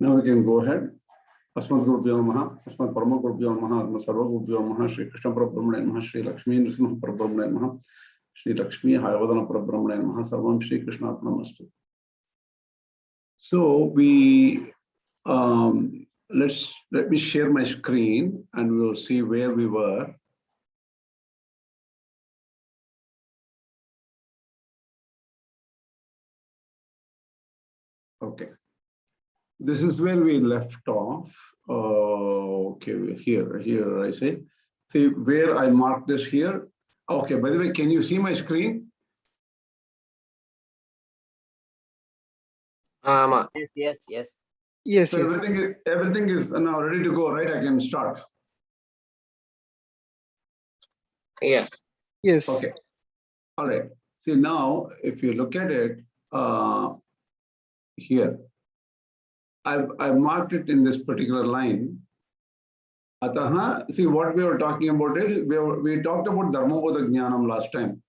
Now we can go ahead. Asmat Gurubhyo Namaha, Asmat Parama Gurubhyo Namaha, Asmat Sarva Gurubhyo Namaha, Shri Krishna Parabrahmane Namaha, Shri Lakshmi Nrsimha Parabrahmane Namaha, Shri Lakshmi Hayavadana Parabrahmane Namaha, Sarvam Shri Krishna Arpanamastu. So we let me share my screen and we will see where we were. Okay. This is where we left off. Okay, here I say. See where I marked this here. Okay, by the way, can you see my screen? Yes. So everything is now ready to go, right? I can start. Yes. Okay. All right. See now, if you look at it here, I've marked it in this particular line. Ataha, see what we were talking about it. We talked about Dharmabodha Jnanam last time.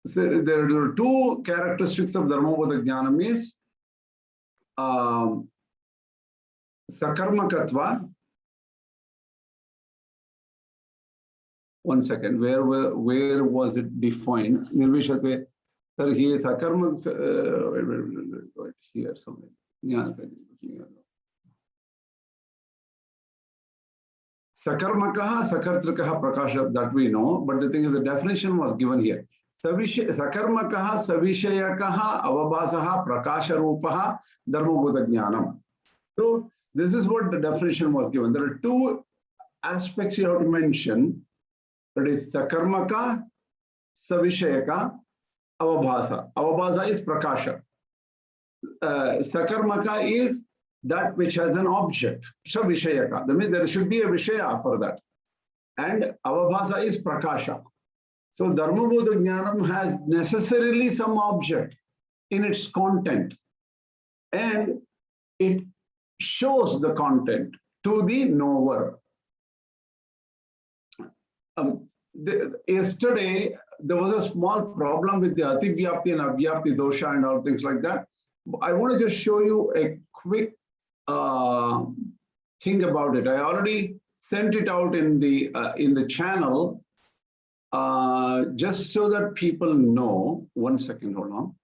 So there are two characteristics of Dharmabodha Jnanam is Sakarmakatva. One second, where was it defined? Nirvishate. Tarhi Sakarma here somewhere. Sakarmakaha, Sakartrikaha Prakasha, that we know, but the thing is the definition was given here. Sakarmakaha, Savishayakaha, Avabhasaha, Prakasha Rupaha, Dharmabodha Jnanam. So this is what the definition was given. There are two aspects you have to mention. That is Sakarmaka, Savishayaka, Avabhasa. Avabhasa is Prakasha. Sakarmaka is that which has an object. Savishayaka. That means there should be a Vishaya for that. And Avabhasa is Prakasha. So Dharmabodha Jnanam has necessarily some object in its content. And it shows the content to the knower. Yesterday, there was a small problem with the Ativyapti and Avyapti dosha and all things like that. I want to just show you a quick thing about it. I already sent it out in the channel just so that people know. One second, hold on.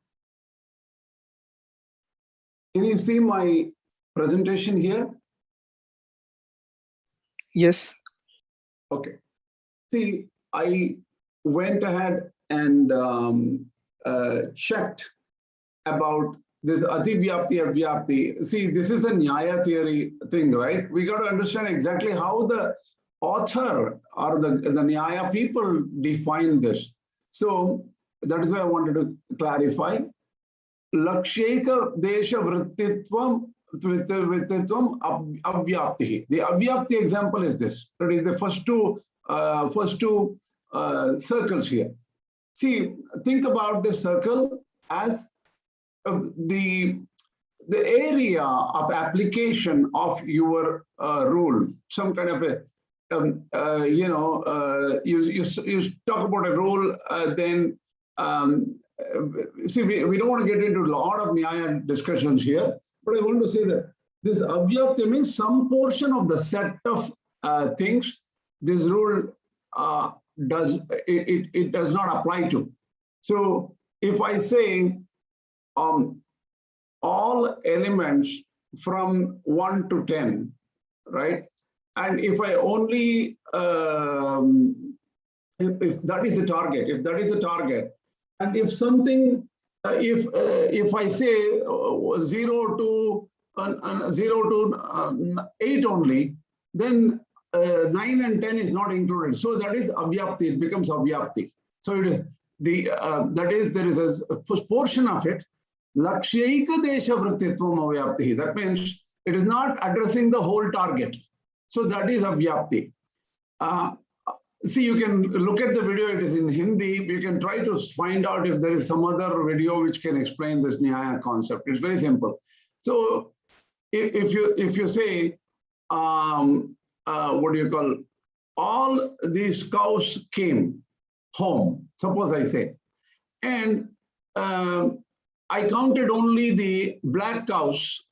Can you see my presentation here? Yes. Okay. See, I went ahead and checked about this Ativyapti, Avyapti. See, this is a Nyaya theory thing, right? We got to understand exactly how the author or the Nyaya people define this. So that is why I wanted to clarify. Lakshyeka Desha Vrittitvam Vrittitvam Avyapti. The Avyapti example is this. That is the first two circles here. See, think about this circle as the area of application of your rule. Some kind of a you talk about a rule, then see, we don't want to get into a lot of Nyaya discussions here, but I want to say that this Avyapti means some portion of the set of things this rule does not apply to. So if I say all elements from 1 to 10, right? And if I only if that is the target, and if something if I say 0 to 8 only, then 9 and 10 is not included. So that is Avyapti, it becomes Avyapti. So that is, there is a portion of it, Lakshyeka Desha Vrittitvam Avyapti. That means it is not addressing the whole target. So that is Avyapti. See, you can look at the video, it is in Hindi. You can try to find out if there is some other video which can explain this Nyaya concept. It's very simple. So if you say, what do you call, all these cows came home, suppose I say, and I counted only the black cows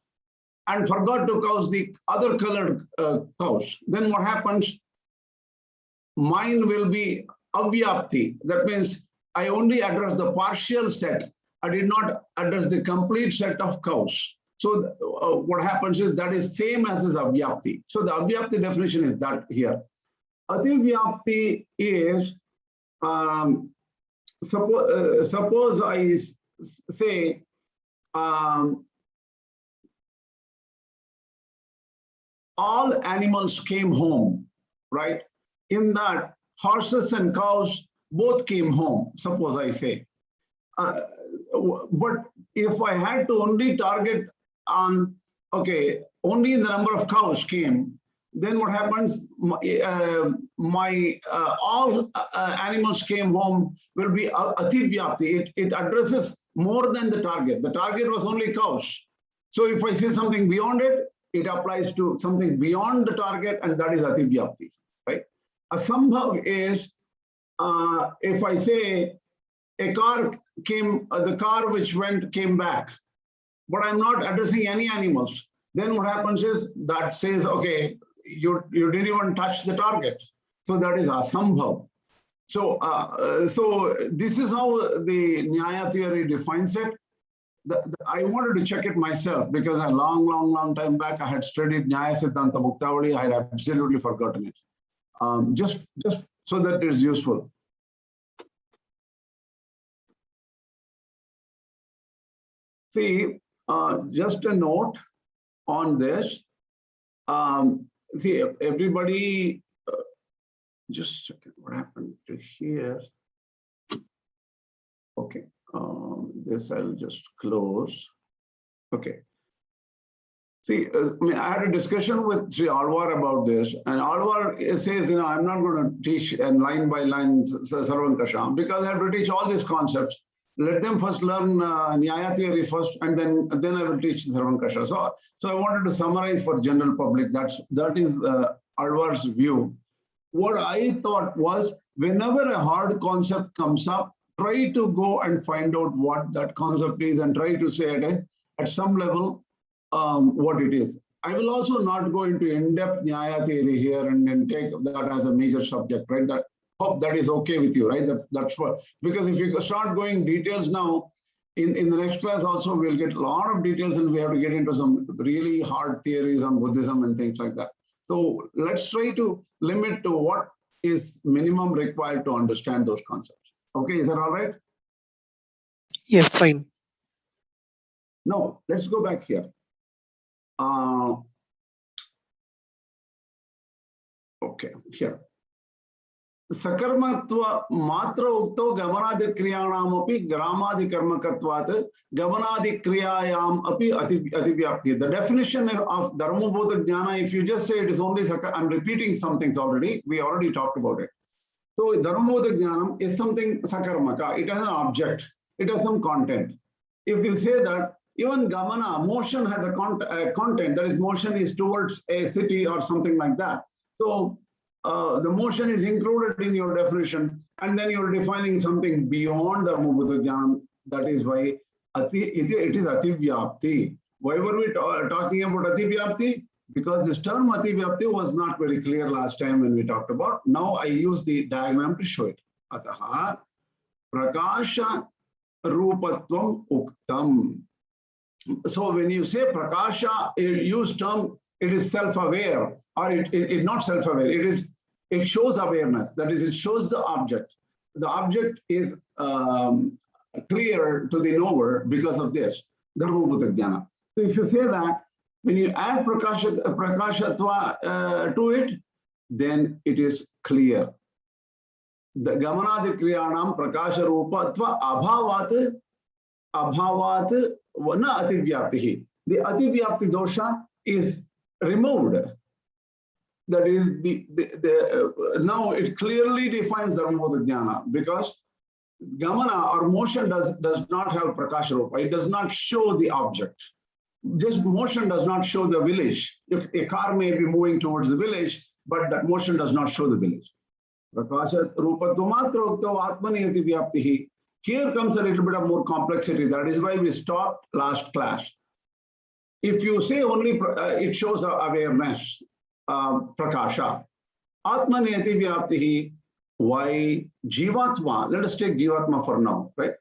and forgot to count the other colored cows, then what happens? Mine will be avyapti. That means I only address the partial set. I did not address the complete set of cows. So what happens is that is same as is avyapti. So the avyapti definition is that here. Ativyapti is, suppose I say, all animals came home, right? In that, horses and cows both came home, suppose I say. But if I had to only target on, okay, only the number of cows came, then what happens? All animals came home will be ativyapti. It addresses more than the target. The target was only cows. So if I say something beyond it, it applies to something beyond the target, and that is ativyapti, right? Asambhav is, if I say a car came, the car which went came back, but I'm not addressing any animals, then what happens is that says, okay, you didn't even touch the target. So that is asambhav. So, so this is how the Nyaya theory defines it. I wanted to check it myself because a long time back I had studied Nyaya Siddhanta Muktavali. I had absolutely forgotten it. Just so that it is useful. See, just a note on this. See, everybody, just a second, what happened to here? Okay, this I'll just close. Okay. See, I mean, I had a discussion with Sri Alvar about this, and Alvar says, you know, I'm not going to teach and line by line Sarvankasham because I have to teach all these concepts. Let them first learn Nyaya theory first, and then I will teach Sarvankasha. So I wanted to summarize for general public. That is Alvar's view. What I thought was, whenever a hard concept comes up, try to go and find out what that concept is and try to say at some level what it is. I will also not go into in-depth Nyaya theory here and take that as a major subject, right? That hope that is okay with you, right? That's what, because if you start going details now, in the next class also we'll get a lot of details and we have to get into some really hard theories on Buddhism and things like that. So let's try to limit to what is minimum required to understand those concepts. Okay, is that all right? Yes, fine. Now, let's go back here. Okay, here. Sakarmatva matra ukto gamanadi kriyanam api gramadi karmakatvat gamanadi kriyayam api ativyapti. The definition of Dharmabodha Jnana, if you just say it is only I'm repeating some things already. We already talked about it. So Dharmabodha Jnanam is something sakarmaka. It has an object. It has some content. If you say that even gamana, motion has a content, that is, motion is towards a city or something like that. So the motion is included in your definition, and then you're defining something beyond Dharmabodha Jnanam. That is why it is ativyapti. Why were we talking about ativyapti? Because this term ativyapti was not very clear last time when we talked about. Now I use the diagram to show it. Ataha prakasha rupatvam uktam. So when you say prakasha, use term, it is self-aware, or it not self-aware. It shows awareness. That is, it shows the object. The object is clear to the knower because of this Dharmabodha Jnana. So if you say that, when you add prakashatva to it, then it is clear. The gamanadi kriyanam prakasha rupatva abhavat na ativyaptihi. The ativyapti dosha is removed. That is now it clearly defines Dharmabodha Jnana, because gamana or motion does not have prakasha rupa. It does not show the object. Just motion does not show the village. A car may be moving towards the village, but that motion does not show the village. Prakasha rupatva matra ukto atmani ativyaptihi. Here comes a little bit of more complexity. That is why we stopped last class. if you say only, it shows awareness, prakasha. Atmaneti vyaptihi. Why jivatma? Let us take jivatma for now, right?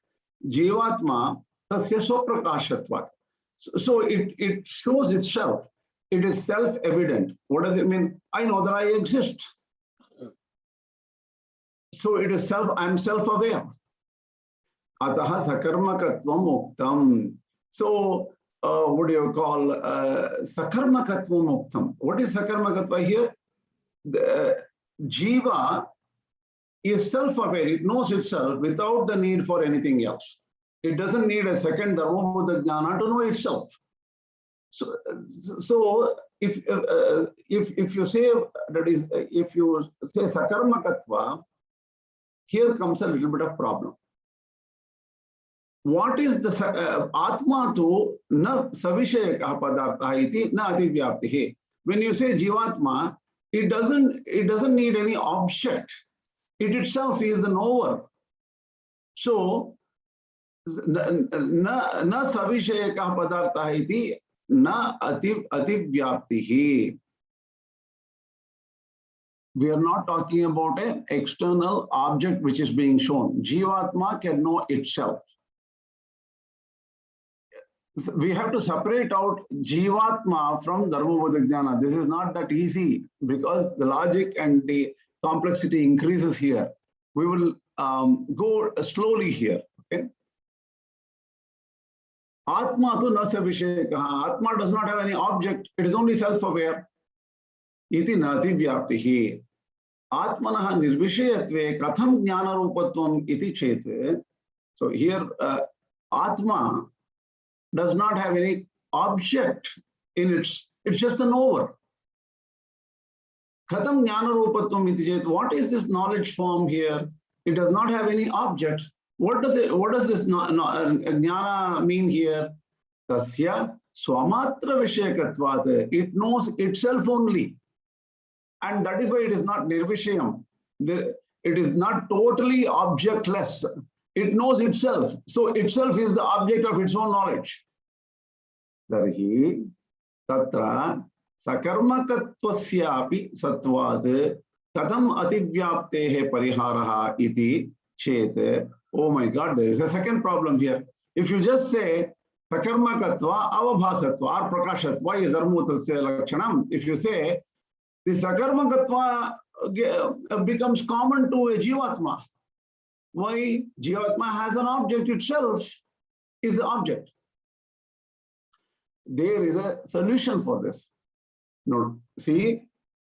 Jivatma tasya swaprakashatvat. So it shows itself. It is self-evident. What does it mean? I know that I exist. So it is I'm self-aware. Ataha sakarmakatvam muktam. So what do you call sakarmakatvam muktam? What is sakarmakatva here? The jiva is self-aware. It knows itself without the need for anything else. It doesn't need a second dharma jnana to know itself. So if you say that is, if you say sakarmakatva, here comes a little bit of problem. What is the atma tu na savishayakah padartha iti na ativyaptihi? When you say jivatma, it doesn't need any object. It itself is the knower. So na savishayakah padartha iti na ativyaptihi. We are not talking about an external object which is being shown. Jivatma can know itself. We have to separate out Jivatma from Dharmabodha Jnana. This is not that easy because the logic and the complexity increases here. We will go slowly here. Okay. Atma tu na savishayakah. Atma does not have any object. It is only self-aware. Iti nati vyaptihi. Atmanaha nirvishayatve katham jnana rupatvam iti chete. So here Atma does not have any object in it's just a knower. Katham jnana rupatvam iti chete. What is this knowledge form here? It does not have any object. What does this jnana mean here? Tasya swamatra vishayakatvat. It knows itself only. And that is why it is not nirvishayam. It is not totally objectless. It knows itself. So itself is the object of its own knowledge. Tarhi tatra sakarmakattvasyapi satvad katham ativyaptehe pariharaha iti chete. Oh my God, there is a second problem here. If you just say sakarmakatva avabhasatva or prakashatva is dharmutasya lakshanam, if you say the sakarmakatva becomes common to a jivatma. Why? Jivatma has an object itself, is the object. There is a solution for this. No, see,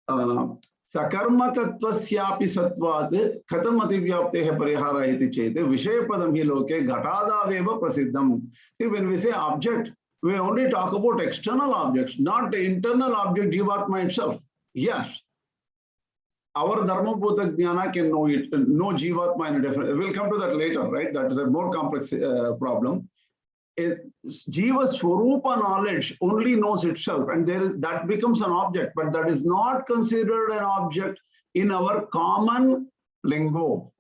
sakarmakattvasyapi satvad katham ativyaptehe parihara iti chete vishayapadam hi loke ghatadaveva prasiddham. See, when we say object, we only talk about external objects, not the internal object jivatma itself. Yes, our dharmabhuta jnana can know it, know jivatma in a different. We'll come to that later, right? That is a more complex problem. Jiva swarupa knowledge only knows itself, and that becomes an object, but that is not considered an object in our common lingo.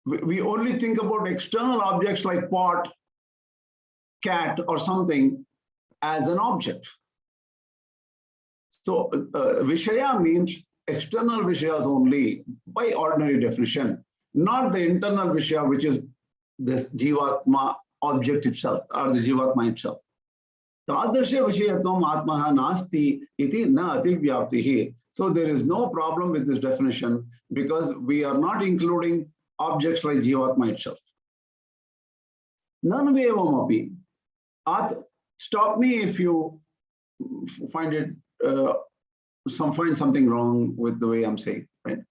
We only think about external objects like pot, cat, or something as an object. So Vishaya means external Vishayas only by ordinary definition, not the internal Vishaya, which is this Jivatma object itself or the Jivatma itself. Tadarsha Vishayatvam Atmaha Nasti iti na ativyaptihi. So there is no problem with this definition because we are not including objects like Jivatma itself. Nanvevamapi. Stop me if you find it find something wrong with the way I'm saying, right?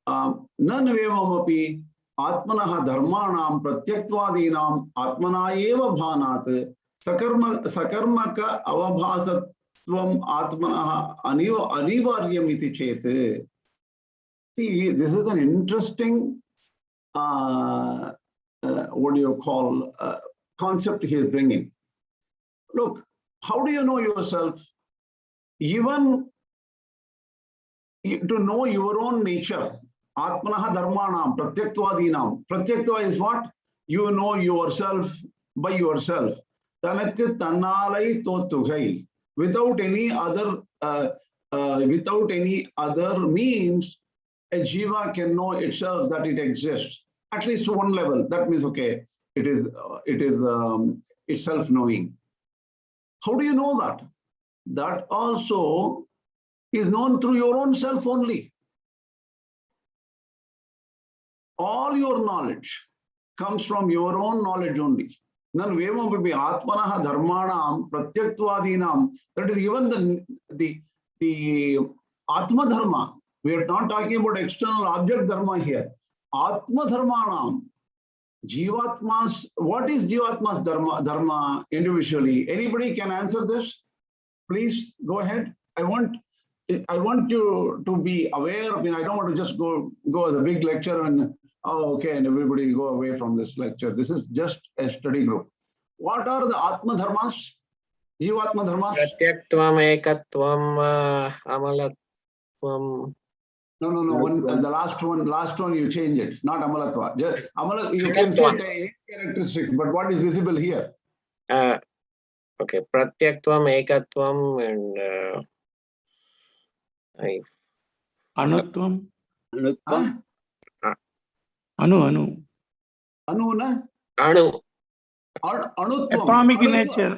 Nanvevamapi atmanaha dharmanam pratyaktvadinam atmana eva bhanat sakarmaka avabhasatvam atmanaha anivaryam iti chete. See, this is an interesting what do you call concept he is bringing. Look, how do you know yourself? Even to know your own nature, Atmanaha Dharmanam, Pratyaktvadinam. Pratyaktva is what? You know yourself by yourself. தனக்கு தன்னாலை தோத்துகை. Without any other means, a jiva can know itself that it exists, at least to one level. That means, okay, it is it's self-knowing. How do you know that? That also is known through your own self only. All your knowledge comes from your own knowledge only. Nan vevapi atmanah dharmanam pratyaktvadinam. That is even the atma dharma. We are not talking about external object dharma here. Atma dharmanam. Jivatmas. What is Jivatmas dharma individually? Anybody can answer this? Please go ahead. I want you to be aware. I mean, I don't want to just go as a big lecture and okay, and everybody go away from this lecture. This is just a study group. What are the Atma dharmas? Jivatma dharmas? Pratyaktvam, ekatvam, amalatvam. No. The last one you change it. Not amalatva. Just you can say 8 characteristics, but what is visible here? Okay, pratyaktvam, ekatvam, and Anutvam. Anu na? Anutvam. Atomic nature.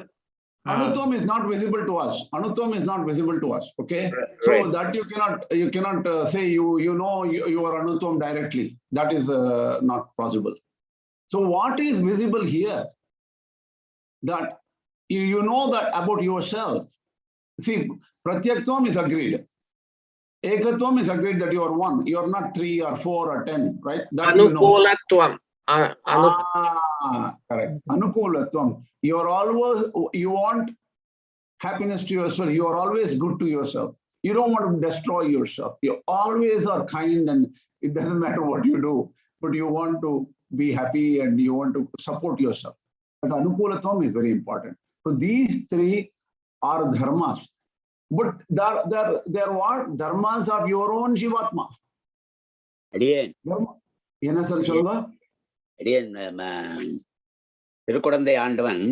Anutvam is not visible to us. Anutvam is not visible to us. Okay, so right. that you cannot say you know you are anutvam directly. That is not possible. So what is visible here? That you know that about yourself. See, pratyaktvam is agreed. Ekatvam is agreed that you are one. You are not 3 or 4 or 10, right? That anukulatvam. Correct. Anukulatvam. You want happiness to yourself. You are always good to yourself. You don't want to destroy yourself. You always are kind, and it doesn't matter what you do, but you want to be happy and you want to support yourself. But anukulatvam is very important. So these 3 are dharmas. But they're what? Dharmas of your own jivatma. என்ன sir சொல்லுங்க? திருக்குடந்தை ஆண்டவன்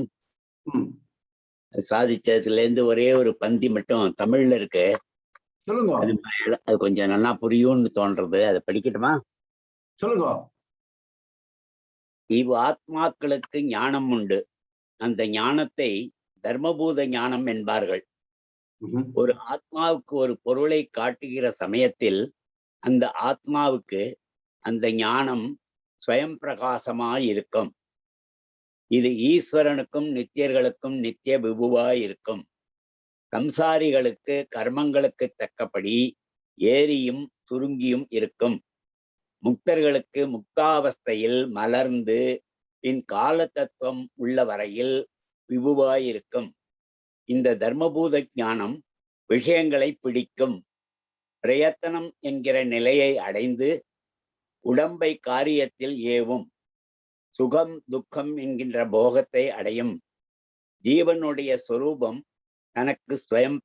சாதிச்சதுல இருந்து ஒரே ஒரு பந்தி மட்டும் தமிழ்ல இருக்கு. சொல்லுங்க. அது கொஞ்சம் நல்லா புரியும்னு தோன்றது. அதை படிக்கட்டுமா? சொல்லுங்க. இவ் ஆத்மாக்களுக்கு ஞானம் உண்டு. அந்த ஞானத்தை தர்மபூத ஞானம் என்பார்கள். ஒரு ஆத்மாவுக்கு ஒரு பொருளை காட்டுகிற சமயத்தில் அந்த ஆத்மாவுக்கு அந்த ஞானம் ஸ்வயம் பிரகாசமாய் இருக்கும். இது ஈஸ்வரனுக்கும் நித்தியர்களுக்கும் நித்திய விபுவாய் இருக்கும். சம்சாரிகளுக்கு கர்மங்களுக்கு தக்கபடி ஏரியும் சுருங்கியும் இருக்கும். முக்தர்களுக்கு முக்தாவஸ்தையில் மலர்ந்து பின் கால தத்துவம் உள்ள வரையில் விபுவாயிருக்கும். இந்த தர்மபூத ஞானம் விஷயங்களை பிடிக்கும். பிரயத்தனம் என்கிற நிலையை அடைந்து உடம்பை காரியத்தில் ஏவும். சுகம் துக்கம் என்கின்ற போகத்தை அடையும். ஜீவனுடைய சொரூபம் தனக்கு ஸ்வயம்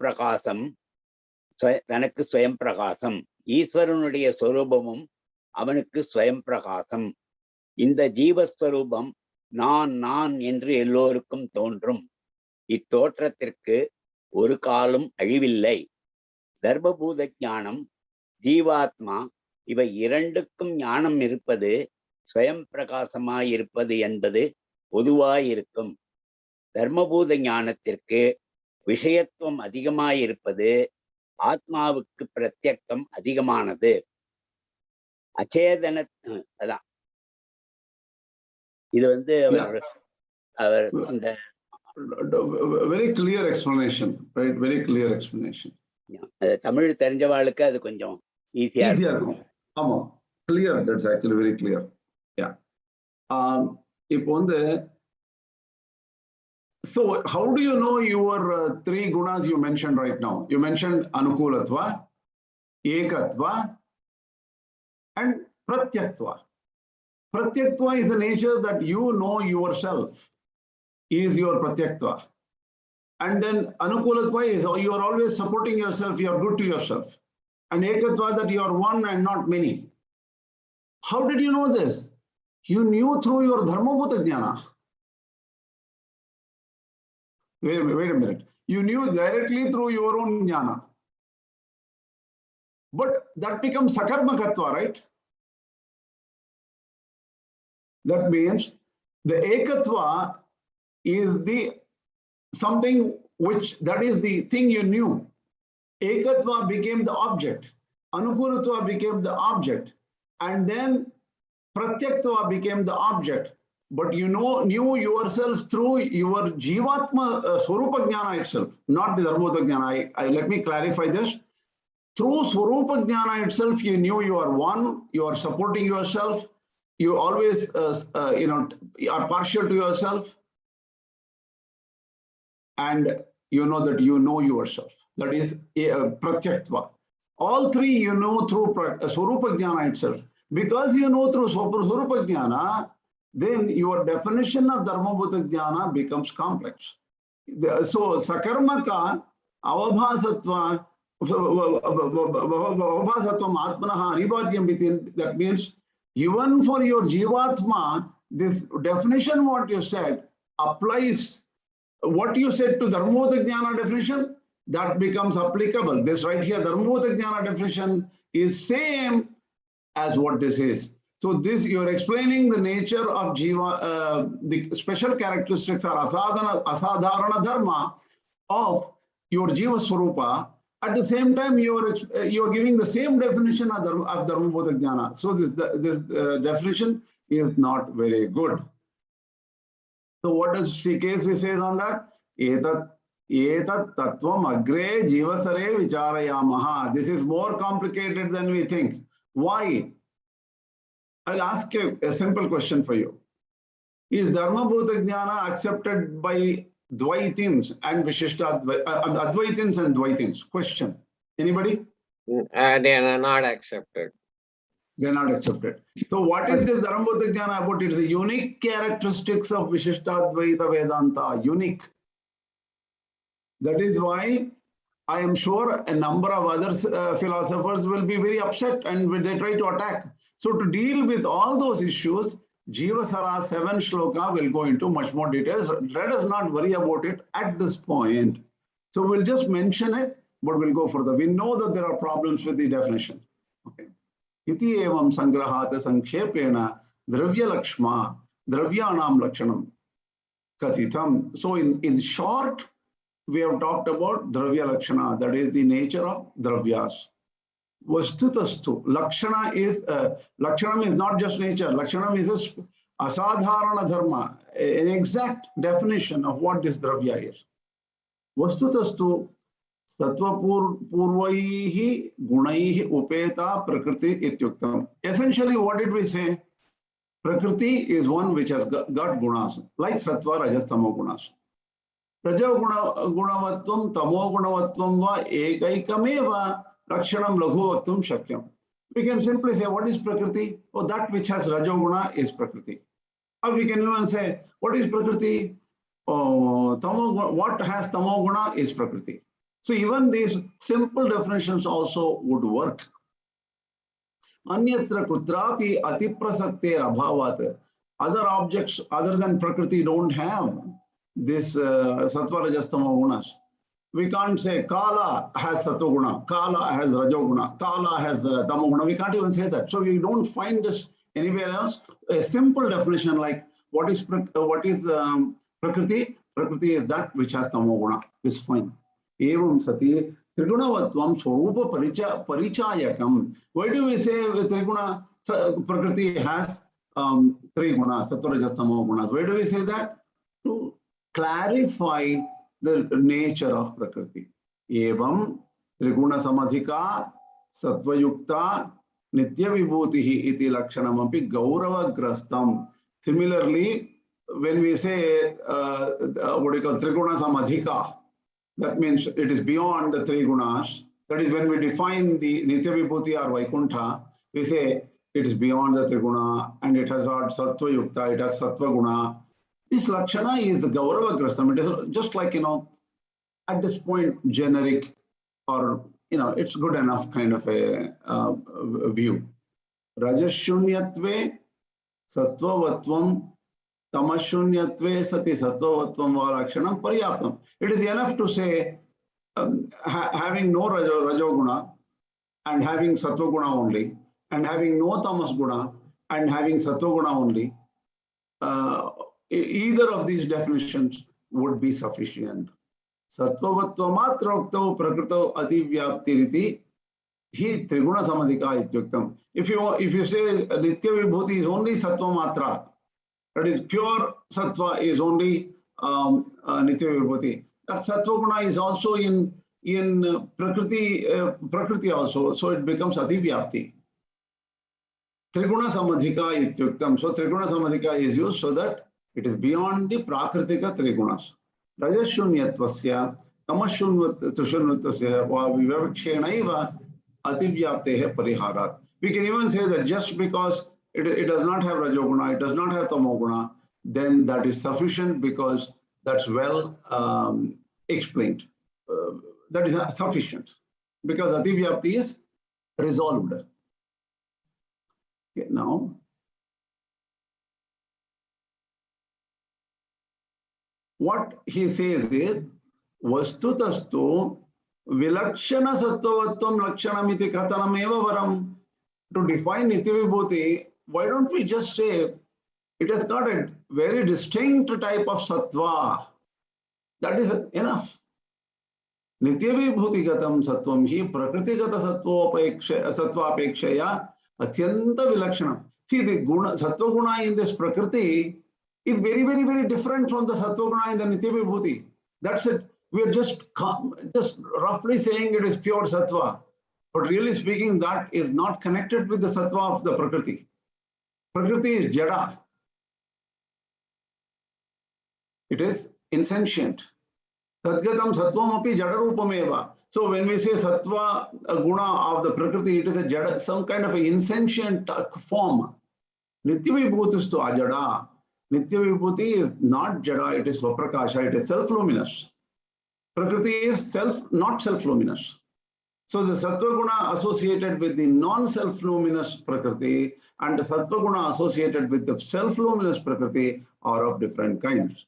பிரகாசம். ஈஸ்வரனுடைய சொரூபமும் அவனுக்கு ஸ்வயம் பிரகாசம். இந்த ஜீவஸ்வரூபம் நான் என்று எல்லோருக்கும் தோன்றும். இத்தோற்றத்திற்கு ஒரு காலம் அழிவில்லை. தர்மபூத ஞானம், ஜீவாத்மா இவை இரண்டுக்கும் ஞானம் இருப்பது, ஸ்வயம் பிரகாசமாயிருப்பது என்பது பொதுவாயிருக்கும். தர்மபூத ஞானத்திற்கு விஷயத்துவம் அதிகமாயிருப்பது, ஆத்மாவுக்கு பிரத்யக்தம் அதிகமானது. அச்சேதன அதான் இது அவர் இந்த very clear explanation, right? Very clear explanation. Tamil தெரிஞ்சவாளுக்கு அது கொஞ்சம் ஈஸியா இருக்கும். ஆமா, clear. That's actually very clear. Yeah. இப்போ so how do you know your 3 gunas you mentioned right now? You mentioned anukulatva, ekatva, and pratyaktva. Pratyaktva is the nature that you know yourself is your pratyaktva. And then anukulatva is you are always supporting yourself, you are good to yourself. And ekatva, that you are one and not many. How did you know this? You knew through your dharmabhuta jnana. Wait a minute. You knew directly through your own jnana. But that becomes sakarmakatva, right? That means the ekatva is the something which, that is the thing you knew. Ekatva became the object. Anukulatva became the object. And then pratyaktva became the object. But you knew yourself through your jivatma swarupa jnana itself, not the dharmota jnana. Let me clarify this. Through swarupa jnana itself, you knew you are one, you are supporting yourself, you always are partial to yourself, and you know that you know yourself. That is pratyaktva. All three you know through swarupa jnana itself. Because you know through swarupa jnana, then your definition of dharmabhuta jnana becomes complex. So sakarmaka avabhasatva atmanaha anivaryam, that means even for your jivatma, this definition what you said applies. What you said to dharmabhuta jnana definition, that becomes applicable. This right here, dharmabhuta jnana definition is same as what this is. So this, you're explaining the nature of jiva, the special characteristics are asadharana dharma of your jiva swarupa. At the same time, you're giving the same definition of dharmabhuta jnana. So this definition is not very good. So what does Shrikesvi say on that? Etat tattvam agre jivasare vicharayamaha. This is more complicated than we think. Why? I'll ask you a simple question for you. Is dharmabhuta jnana accepted by dvaitins and advaitins and dvaitins? Question. Anybody? They are not accepted. They are not accepted. So what is this dharmabhuta jnana about? It is the unique characteristics of Vishishtadvaita Vedanta. Unique. That is why I am sure a number of other philosophers will be very upset and they try to attack. So to deal with all those issues, Jivasara 7 shloka will go into much more details. Let us not worry about it at this point. So we'll just mention it, but we'll go further. We know that there are problems with the definition. Okay. Iti evam sangrahata sankhepena dravya lakshma dravyanam lakshanam kathitam. So in short, we have talked about dravya lakshana, that is the nature of dravyas. Vastutastu, lakshanam is not just nature. Lakshanam is a asadharana dharma, an exact definition of what this dravya is. Vastutastu sattva purvaihi gunaihi upeta prakriti ityuktam. Essentially, what did we say? Prakriti is one which has got gunas, like sattva, rajas, tamo gunas. Rajo gunavatvam, tamo gunavatvam va ekaikameva lakshanam laghu vaktum shakyam. We can simply say, what is Prakriti? Oh, that which has Rajoguna is Prakriti. Or we can even say, what is Prakriti? Oh, what has Tamoguna is Prakriti. So even these simple definitions also would work. Anyatra kutrapi atiprasakter abhavat. Other objects other than Prakriti don't have this sattva, rajas, tamo gunas. We can't say Kala has Satoguna, Kala has Rajoguna, Kala has Tamoguna. We can't even say that. So we don't find this anywhere else. A simple definition like what is Prakriti? Prakriti is that which has Tamoguna. Is fine. Evam sati Trigunavatvam Swarupa Parichayakam. Why do we say Triguna Prakriti has three gunas, Sattva, Rajas, Tamo gunas? Why do we say that? To clarify the nature of Prakriti. Evam Triguna Samadhika Sattva-yukta Nitya Vibhutihi iti lakshanamapi Gaurava Grastam. Similarly, when we say what we call Triguna Samadhika, that means it is beyond the three gunas. That is when we define the Nitya Vibhuti or Vaikuntha, we say it is beyond the Triguna and it has got Sattva-yukta, it has Sattva Guna. This Lakshana is the Gaurava Grastam. It is just like, at this point, generic or, it's good enough kind of a view. Rajashunyatve Sattvavatvam tamashunyatve sati sattvavatvam va lakshanam paryaptam. It is enough to say having no rajoguna and having sattva guna only, and having no tamas guna and having sattva guna only. Either of these definitions would be sufficient. Sattvavatva matrokto prakrito adivyaptiriti hi triguna samadhika ityuktam. If you say nitya vibhuti is only sattva matra, that is pure sattva is only nitya vibhuti. That sattva guna is also in prakriti also, so it becomes adivyapti. Triguna samadhika ityuktam. So triguna samadhika is used so that it is beyond the prakritika trigunas. Rajashunyatwasya tamashunyatwasya va vivavakshena ativyaptehe pariharat. We can even say that just because it does not have rajoguna, it does not have tamoguna, then that is sufficient because that's well explained. That is sufficient because ativyapti is resolved. Okay, now, what he says is, vastutastu vilakshana sattvavatvam lakshanamiti kathanam eva varam. To define nitya vibhuti, why don't we just say it has got a very distinct type of sattva? That is enough. Nitya vibhuti gatam sattvam hi prakriti gata sattva apekshaya atyanta vilakshanam. See, the guna, sattva guna in this prakriti is very, very, very different from the sattva guna in the nitya vibhuti. That's it. We are just roughly saying it is pure sattva. But really speaking, that is not connected with the sattva of the prakriti. Prakriti is jada. It is insentient. Tadgatam sattvam api jadarupameva. So when we say sattva guna of the prakriti, it is a jada, some kind of an insentient form. Nitya vibhuti to ajada. Nitya vibhuti is not jada, it is svaprakasha, it is self-luminous. Prakriti is not self-luminous. So the sattva guna associated with the non-self-luminous prakriti and the sattva guna associated with the self-luminous prakriti are of different kinds.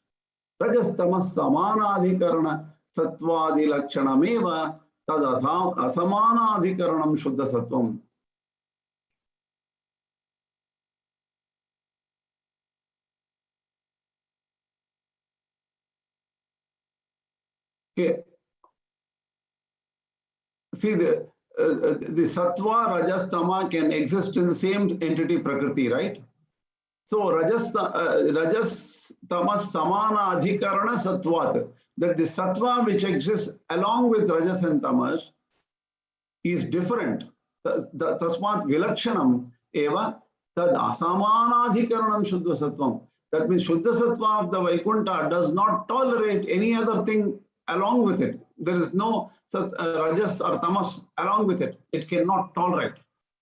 Rajas tamas samanadhikarana sattvadi lakshanameva tad asamanadhikaranam shuddha sattvam. Okay. See, the sattva, rajas, tama can exist in the same entity prakriti, right? So rajas tamas samana adhikarana sattvat, that the sattva which exists along with rajas and tamas is different. Tasmat vilakshanam eva tad asamana adhikaranam shuddha sattvam. That means shuddha sattva of the Vaikuntha does not tolerate any other thing along with it. There is no rajas or tamas along with it. It cannot tolerate.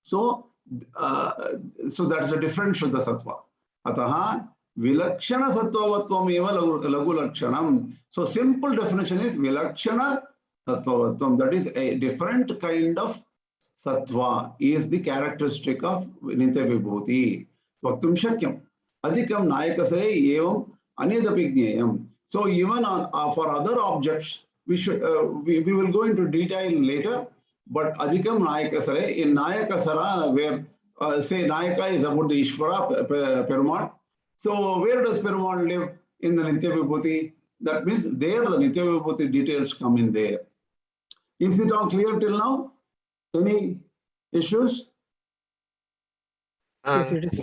So that's a different shuddha sattva. Ataha vilakshana sattvavatvam eva lagu lakshanam. So simple definition is vilakshana sattvavatvam. That is a different kind of sattva is the characteristic of nitya vibhuti. Vaktum shakyam. Adhikam nayakase evam anyadapi jneyam. So even for other objects, we will go into detail later. But adhikam nayakasare, in nayakasara, where say nayaka is about the Ishvara Perumal. So where does Perumal live in the nitya vibhuti? That means there the nitya vibhuti details come in there. Is it all clear till now? Any issues? Yes, it is.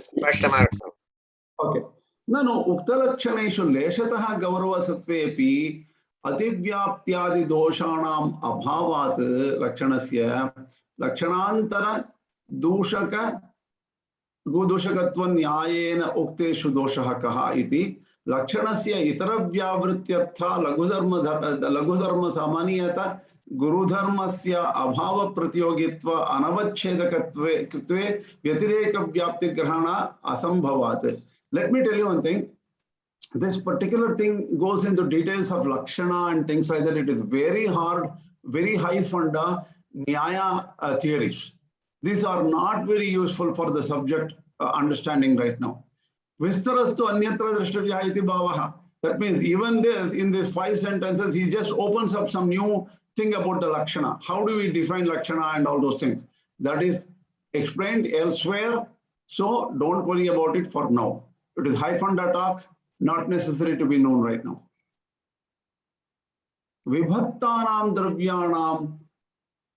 Okay. No, uktalakshaneshu leshataha gaurava sattvepi ativyaptyadi doshanam abhavat lakshanasya lakshanantara dushaka dushakatva nyayena ukteshu doshaha kaha iti lakshanasya itara vyavrityartha lagudharma samaniyata gurudharmasya abhava pratyogitva anavachedakatve kritve vyatireka vyapti grahana asambhavat. Let me tell you one thing. This particular thing goes into details of lakshana and things like that. It is very hard, very high funda nyaya theories. These are not very useful for the subject understanding right now. Vistarastu anyatra drashtavya iti bhavaha. That means even this, in these 5 sentences, he just opens up some new thing about the Lakshana. How do we define Lakshana and all those things? That is explained elsewhere. So don't worry about it for now. It is high-funda talk, not necessary to be known right now. Vibhaktanam dravyanam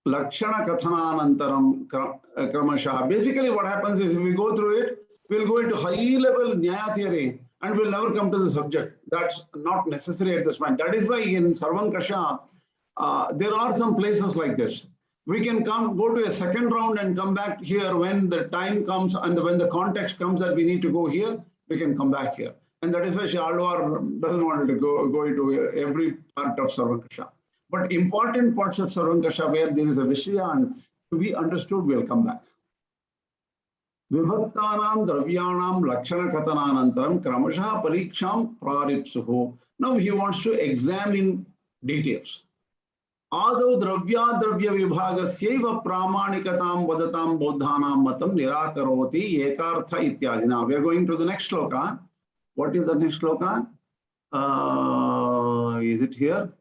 Lakshana Kathananantaram Kramasha. Basically, what happens is if we go through it, we'll go into high-level Nyaya theory and we'll never come to the subject. That's not necessary at this point. That is why in Sarvankasha, there are some places like this. We can go to a second round and come back here when the time comes and when the context comes that we need to go here, we can come back here. And that is why Shri Alvar doesn't want to go into every part of Sarvankasha. But important parts of Sarvankasha where there is a Vishya and to be understood, we'll come back. Vibhaktanam dravyanam lakshana kathananantaram kramasha pariksham praripsuhu. Now he wants to examine details. Adau dravya vibhagasyaiva pramanikatam vadatam bodhanam matam nirakaroti ekartha ityadina. We are going to the next shloka. What is the next shloka? Is it here?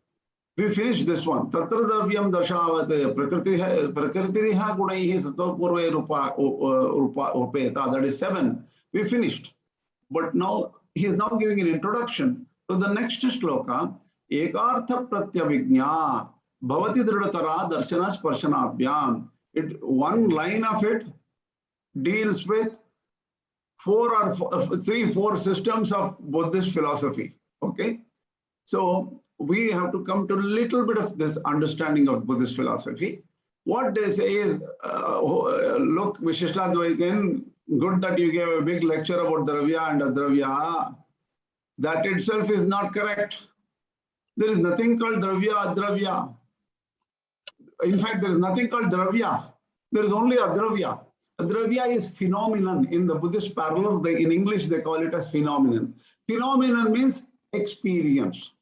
We finished this one. Tatra dravyam darshavate prakritiha gunaihi sattvapurve rupa upeta. That is 7. We finished. But now he is now giving an introduction to the next shloka. Ekartha pratyavijñā bhavati dridhatara darshana sparshanabhyam. One line of it deals with 3-4 systems of Buddhist philosophy. Okay, so we have to come to a little bit of this understanding of Buddhist philosophy. What they say is, look, Vishishtadvaitin, good that you gave a big lecture about Dravya and Adravya. That itself is not correct. There is nothing called Dravya, Adravya. In fact, there is nothing called Dravya. There is only Adravya. Adravya is phenomenon. In the Buddhist parallel, in English, they call it as phenomenon. Phenomenon means experience.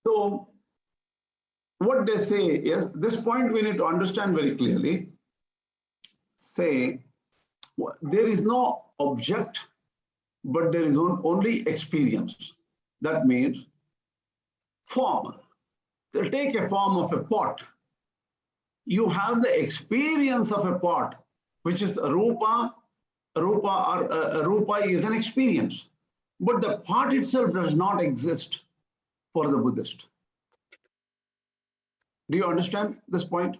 So what they say is, this point we need to understand very clearly. Say, there is no object, but there is only experience. That means form. So take a form of a pot. You have the experience of a pot, which is rupa. Rupa is an experience. But the pot itself does not exist for the Buddhist. Do you understand this point?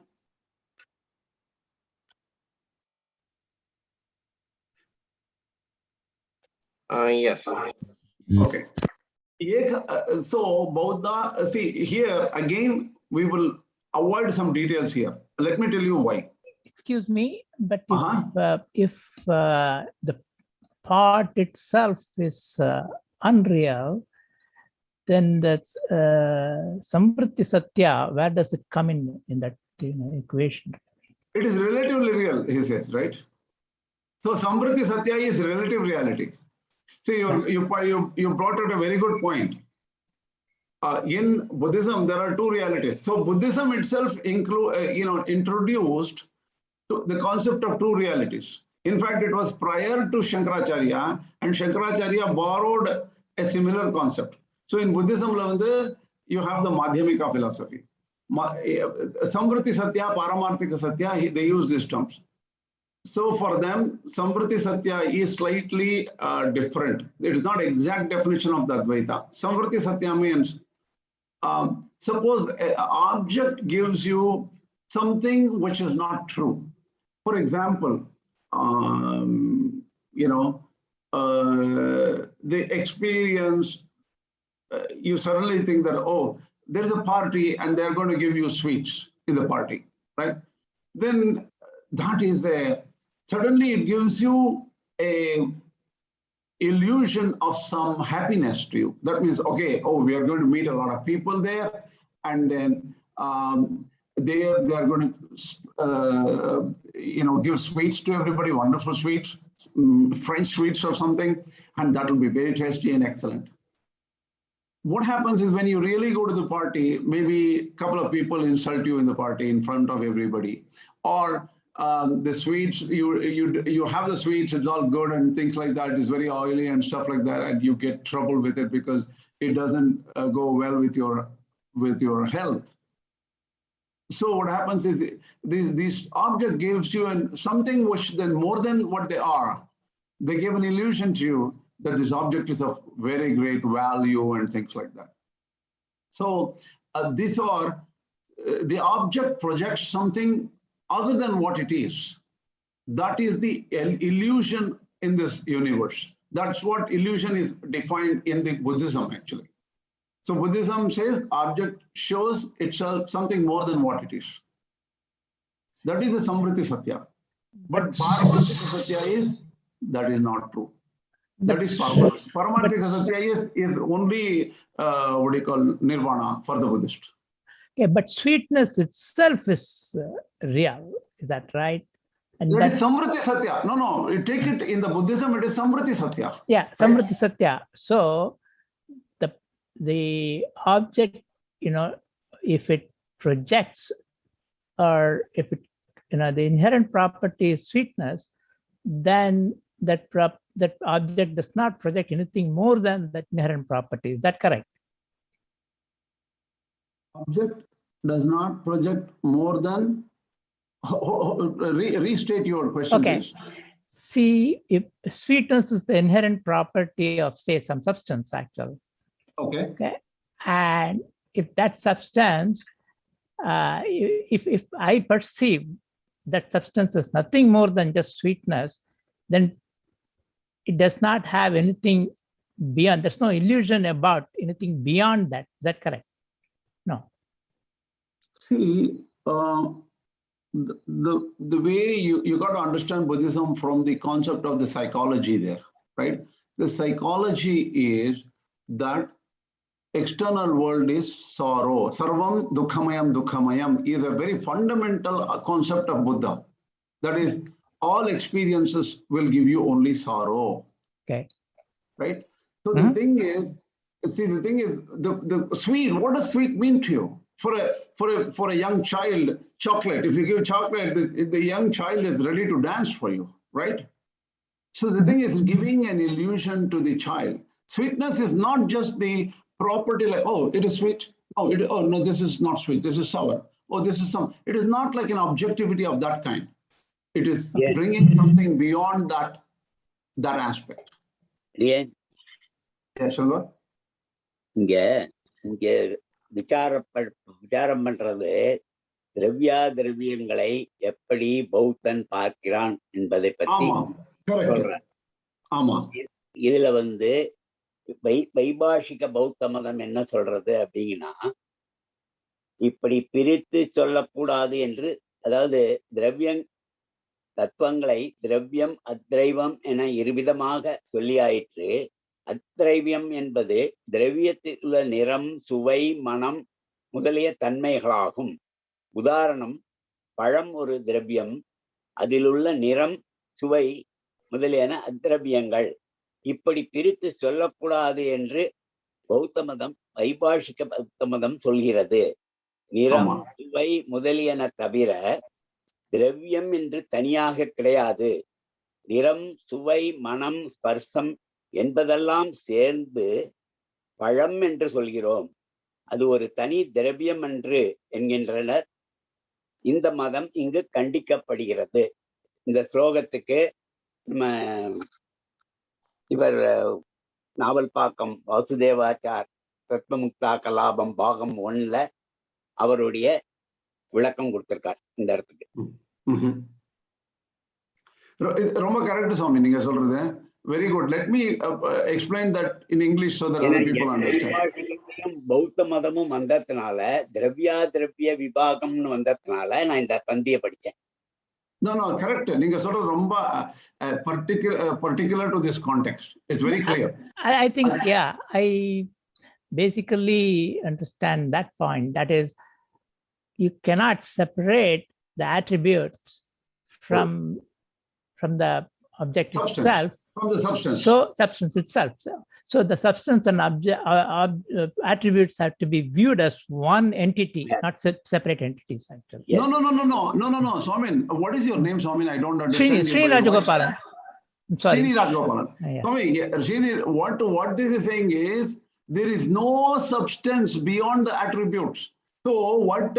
Yes. Okay. So Bauddha, see here again, we will avoid some details here. Let me tell you why. Excuse me, but if the part itself is unreal, then that's Samvriti Satya. Where does it come in that equation? It is relatively real, he says, right? So Samvriti Satya is relative reality. See, you brought out a very good point. In Buddhism, there are 2 realities. So Buddhism itself introduced the concept of 2 realities. In fact, it was prior to Shankaracharya, and Shankaracharya borrowed a similar concept. So in Buddhism, you have the Madhyamika philosophy. Samvriti Satya, Paramarthika Satya, they use these terms. So for them, Samvriti Satya is slightly different. It is not exact definition of the Advaita. Samvriti Satya means, suppose an object gives you something which is not true. For example, the experience, you suddenly think that, oh, there's a party and they're going to give you sweets in the party, right? Then that is suddenly it gives you a illusion of some happiness to you. That means, okay, oh, we are going to meet a lot of people there, and then they are going to give sweets to everybody, wonderful sweets, French sweets or something, and that will be very tasty and excellent. What happens is when you really go to the party, maybe a couple of people insult you in the party in front of everybody, or the sweets, you have the sweets, it's all good and things like that. It's very oily and stuff like that, and you get trouble with it because it doesn't go well with your health. So what happens is this object gives you something which then more than what they are. They give an illusion to you that this object is of very great value and things like that. So these are the object projects something other than what it is. That is the illusion in this universe. That's what illusion is defined in the Buddhism actually. So Buddhism says object shows itself something more than what it is. That is the Samvriti Satya. But Paramarthika Satya that is not true. That is Paramarthika Satya is only what do you call Nirvana for the Buddhist. Okay, but sweetness itself is real. Is that right? And that is Samvriti Satya. No, you take it in the Buddhism, it is Samvriti Satya. Yeah, Samvriti Satya. So the object, if it projects, or if it, the inherent property is sweetness, then that object does not project anything more than that inherent property. Is that correct? Object does not project more than. Restate your question, okay. Please. See, if sweetness is the inherent property of, say, some substance, actually. Okay. And if that substance, if I perceive that substance is nothing more than just sweetness, then it does not have anything beyond. There's no illusion about anything beyond that. Is that correct? No. See, the way you got to understand Buddhism from the concept of the psychology there, right? The psychology is that external world is sorrow. Sarvam dukhamayam is a very fundamental concept of Buddha. That is, all experiences will give you only sorrow. Okay. Right? So the thing is, the sweet, what does sweet mean to you? For a young child, chocolate. If you give chocolate, the young child is ready to dance for you, right? So the thing is giving an illusion to the child. Sweetness is not just the property like, oh, it is sweet. Oh, no, this is not sweet. This is sour. Oh, this is some. It is not like an objectivity of that kind. It is bringing something beyond that aspect. Yeah. Yes, Shalva? இங்க விசாரம் பண்றது திரவியங்களை எப்படி பௌத்தன் பார்க்கிறான் என்பதை பத்தி சொல்றேன். இதுல வைபாஷிக பௌத்த மதம் என்ன சொல்றது அப்படின்னா, இப்படி பிரித்து சொல்லக்கூடாது என்று, அதாவது தத்துவங்களை திரவியம் அத்ரைவம் என இருவிதமாக சொல்லியாயிற்று. அத்ரைவியம் என்பது திரவியத்தில் உள்ள நிறம், சுவை, மனம் முதலிய தன்மைகளாகும். உதாரணம், பழம் ஒரு திரவியம், அதிலுள்ள நிறம், சுவை முதலியன அத்ரவியங்கள். இப்படி பிரித்து சொல்லக்கூடாது என்று பௌத்த மதம், வைபாஷிக பௌத்த மதம் சொல்கிறது. நிறம், சுவை முதலியன தவிர திரவியம் என்று தனியாக கிடையாது. நிறம், சுவை, மனம், ஸ்பர்சம் என்பதெல்லாம் சேர்ந்து பழம் என்று சொல்கிறோம். அது ஒரு தனி திரவியம் என்று என்கின்றனர். இந்த மதம் இங்கு கண்டிக்கப்படுகிறது. இந்த ஸ்லோகத்துக்கு நம்ம இவர் நாவல்பாக்கம் வாசுதேவாச்சார் தத்வமுக்தா கலாபம் பாகம் 1ல அவருடைய விளக்கம் கொடுத்திருக்கார் இந்த இடத்துக்கு. ரொம்ப கரெக்ட் சுவாமி நீங்க சொல்றது. Very good. Let me explain that in English so that other people understand. பௌத்த மதமும் வந்ததுனால, திரவிய விபாகம்னு வந்ததுனால நான் இந்த பந்தியை படிச்சேன். No, correct. நீங்க சொல்றது ரொம்ப particular to this context. It's very clear. I think, I basically understand that point. That is, you cannot separate the attributes from the object itself. From the substance. So substance itself. So the substance and attributes have to be viewed as one entity, Yes. not separate entities. Actually, Yes. No, Swamin. What is your name, Swamin? I don't understand. Srini Rajagopalan. I'm sorry. Srini Rajagopalan. Yeah. Swami, Srini, what this is saying is there is no substance beyond the attributes. So what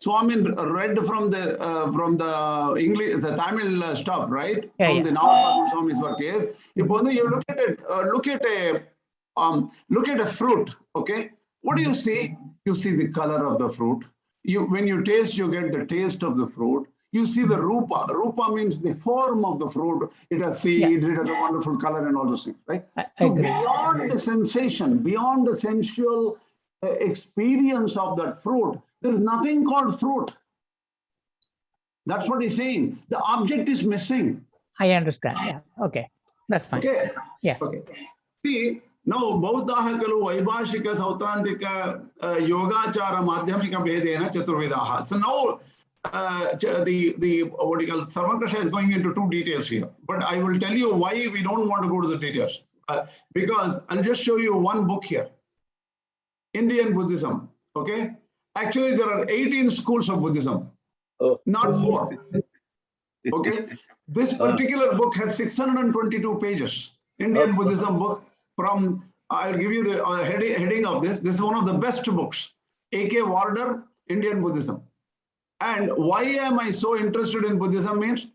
Swamin read from the English, the Tamil stuff, right? Yeah, from yeah. the Navapadma Swami's work is, if only you look at it, look at a fruit, okay? What do you see? You see the color of the fruit. When you taste, you get the taste of the fruit. You see the rupa. Rupa means the form of the fruit. It has seeds, it has a wonderful color and all those things, right? I So agree. beyond the sensation, beyond the sensual experience of that fruit, there is nothing called fruit. That's what he's saying. The object is missing. I understand. Yeah. Okay. That's fine. Okay. Yeah. Okay. See, now Bauddhaha kalu Vaibhashika Sautrantika Yogachara Madhyamika Vedena Chaturvidaha. So now the what you call Sarvankasha is going into two details here, but I will tell you why we don't want to go to the details. Because I'll just show you one book here. Indian Buddhism. Okay. Actually, there are 18 schools of Buddhism, not 4. Okay. This particular book has 622 pages. Indian Buddhism book from, I'll give you the heading of this. This is one of the best books. A.K. Warder, Indian Buddhism. And why am I so interested in Buddhism means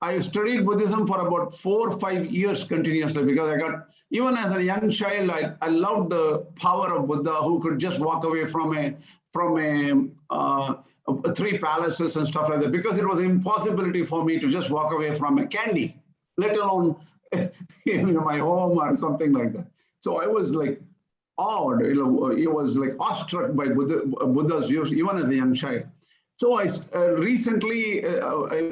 I studied Buddhism for about 4 or 5 years continuously, because I got, even as a young child, I loved the power of Buddha, who could just walk away from 3 palaces and stuff like that, because it was an impossibility for me to just walk away from a candy, let alone my home or something like that. So I was like awed, it was like awestruck by Buddha's views, even as a young child. So I recently,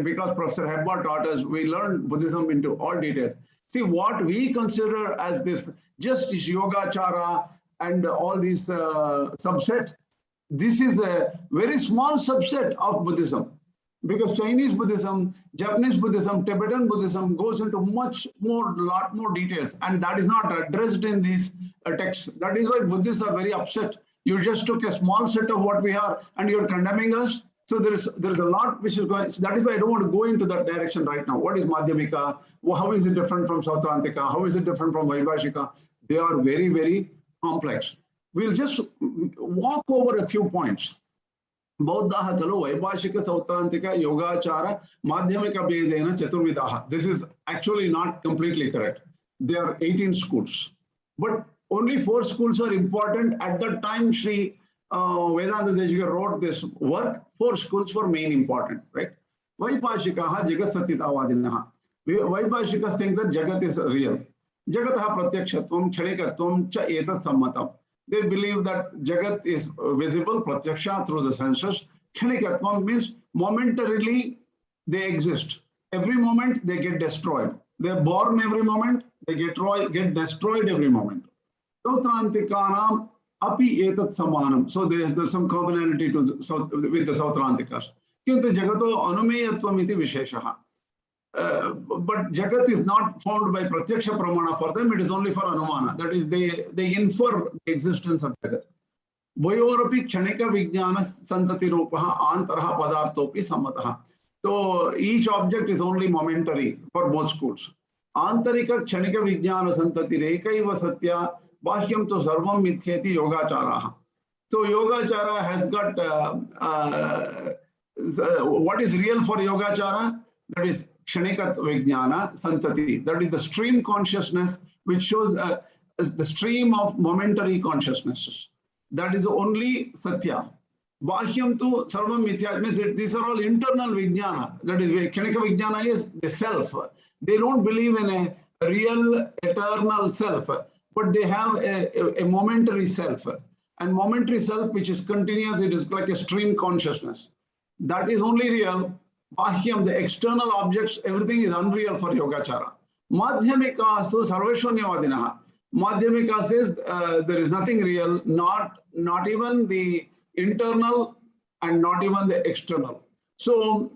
because Professor Hebbar taught us, we learned Buddhism into all details. See, what we consider as this, just this Yogachara and all these subset, this is a very small subset of Buddhism. Because Chinese Buddhism, Japanese Buddhism, Tibetan Buddhism goes into lot more details, and that is not addressed in these texts. That is why Buddhists are very upset. You just took a small set of what we are, and you're condemning us. So there is a lot which is going. That is why I don't want to go into that direction right now. What is Madhyamika? How is it different from Sautrantika? How is it different from Vaibhashika? They are very, very complex. We'll just walk over a few points. Bauddhaha kalu Vaibhashika Sautrantika Yogachara Madhyamika Vedena Chaturvidaha. This is actually not completely correct. There are 18 schools, but only 4 schools are important. At that time, Sri Vedanta Deshika wrote this work. 4 schools were main important, right? Vaibhashikaha Jagat Satitavadinaha. Vaibhashikas think that Jagat is real. Jagataha Pratyakshatvam Kshanikatvam Cha Etat Sammatam. They believe that Jagat is visible, Pratyaksha, through the senses. Kshanikatvam means momentarily they exist. Every moment they get destroyed. They're born every moment, they get destroyed every moment. Sautrantikanam api etat samanam. So there's some commonality with the Sautrantikas. Kintu jagato anumeyatvam iti visheshaha. But Jagat is not found by Pratyaksha Pramana for them, it is only for Anumana. That is, they infer the existence of Jagat. Bhayorapi Kshanika Vijnana Santati Rupaha Antaraha Padarthopi Sammataha. So each object is only momentary for both schools. Antarika Kshanika Vijnana Santati Rekaiva Satya Bahyam to Sarvam Mithyeti Yogacharaha. So Yogachara has got what is real for Yogachara? That is Kshanikat Vijnana Santati. That is the stream consciousness, which shows the stream of momentary consciousnesses. That is only Satya. Bahyam tu Sarvam Mithya means these are all internal Vijnana. That is, Kshanika Vijnana is the self. They don't believe in a real eternal self, but they have a momentary self. And momentary self, which is continuous, it is like a stream consciousness. That is only real. Bahyam, the external objects, everything is unreal for Yogachara. Madhyamika so Sarveshwanyavadinaha. Madhyamika says there is nothing real, not even the internal and not even the external. So